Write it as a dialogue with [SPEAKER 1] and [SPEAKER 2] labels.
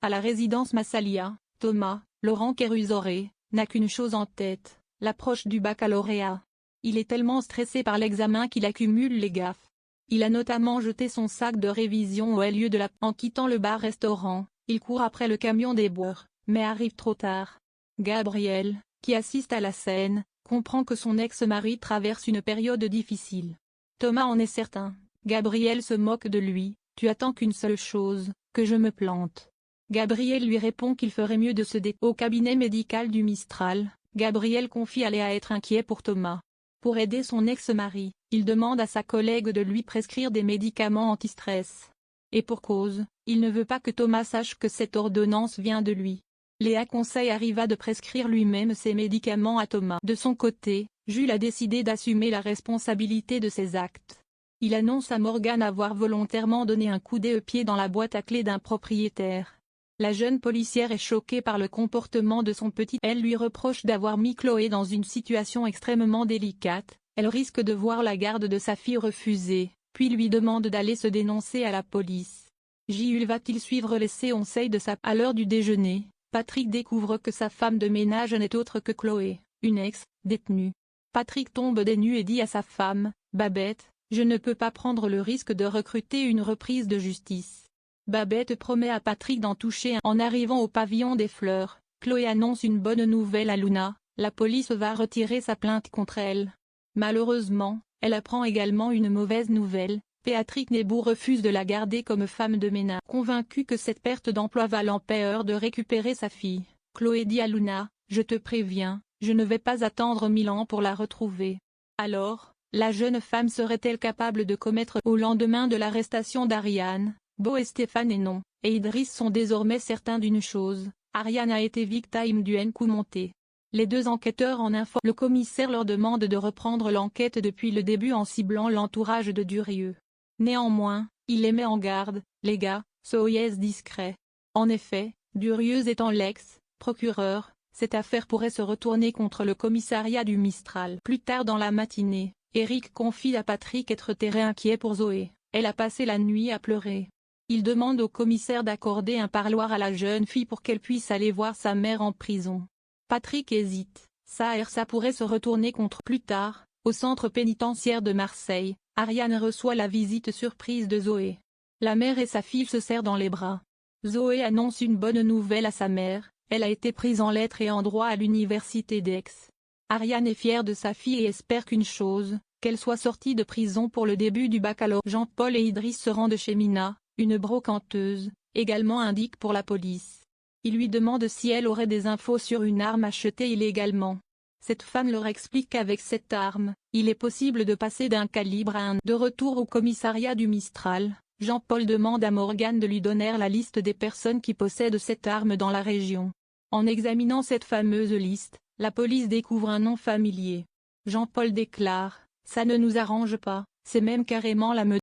[SPEAKER 1] À la résidence Massalia, Thomas, Laurent Kérusoré, n'a qu'une chose en tête, l'approche du baccalauréat. Il est tellement stressé par l'examen qu'il accumule les gaffes. Il a notamment jeté son sac de révision au lieu de en quittant le bar-restaurant, il court après le camion des beurs, mais arrive trop tard. Gabriel, qui assiste à la scène, comprend que son ex-mari traverse une période difficile. Thomas en est certain. Gabriel se moque de lui, « Tu attends qu'une seule chose, que je me plante. » Gabriel lui répond qu'il ferait mieux de se déplacer au cabinet médical du Mistral. Gabriel confie à Léa être inquiet pour Thomas. Pour aider son ex-mari, il demande à sa collègue de lui prescrire des médicaments anti-stress. Et pour cause, il ne veut pas que Thomas sache que cette ordonnance vient de lui. Léa conseille à Riva de prescrire lui-même ses médicaments à Thomas. De son côté, Jules a décidé d'assumer la responsabilité de ses actes. Il annonce à Morgane avoir volontairement donné un coup de pied dans la boîte à clés d'un propriétaire. La jeune policière est choquée par le comportement de son petit. Elle lui reproche d'avoir mis Chloé dans une situation extrêmement délicate, elle risque de voir la garde de sa fille refusée, puis lui demande d'aller se dénoncer à la police. Jules va-t-il suivre les conseils de sa... À l'heure du déjeuner, Patrick découvre que sa femme de ménage n'est autre que Chloé, une ex-détenue. Patrick tombe des nues et dit à sa femme, Babette, je ne peux pas prendre le risque de recruter une reprise de justice. Babette promet à Patrick d'en toucher un. En arrivant au pavillon des fleurs, Chloé annonce une bonne nouvelle à Luna, la police va retirer sa plainte contre elle. Malheureusement, elle apprend également une mauvaise nouvelle, Patrick Nebo refuse de la garder comme femme de ménage. Convaincu que cette perte d'emploi va l'empêcher de récupérer sa fille, Chloé dit à Luna, je te préviens, je ne vais pas attendre 1000 ans pour la retrouver. Alors, la jeune femme serait-elle capable de commettre au lendemain de l'arrestation d'Ariane? Beau et Stéphane et Idriss sont désormais certains d'une chose, Ariane a été victime du coup monté. Les deux enquêteurs en informent. Le commissaire leur demande de reprendre l'enquête depuis le début en ciblant l'entourage de Durieux. Néanmoins, il les met en garde, les gars, soyez discrets. En effet, Durieux étant l'ex-procureur, cette affaire pourrait se retourner contre le commissariat du Mistral. Plus tard dans la matinée, Eric confie à Patrick être très inquiet pour Zoé, elle a passé la nuit à pleurer. Il demande au commissaire d'accorder un parloir à la jeune fille pour qu'elle puisse aller voir sa mère en prison. Patrick hésite, ça pourrait se retourner contre. Plus tard, au centre pénitentiaire de Marseille, Ariane reçoit la visite surprise de Zoé. La mère et sa fille se serrent dans les bras. Zoé annonce une bonne nouvelle à sa mère, elle a été prise en lettres et en droit à l'université d'Aix. Ariane est fière de sa fille et espère qu'une chose, qu'elle soit sortie de prison pour le début du baccalauréat. Jean-Paul et Idriss se rendent chez Mina, une brocanteuse, également indique pour la police. Il lui demande si elle aurait des infos sur une arme achetée illégalement. Cette femme leur explique qu'avec cette arme, il est possible de passer d'un calibre à un. De retour au commissariat du Mistral, Jean-Paul demande à Morgane de lui donner la liste des personnes qui possèdent cette arme dans la région. En examinant cette fameuse liste, la police découvre un nom familier. Jean-Paul déclare, ça ne nous arrange pas, c'est même carrément la meute.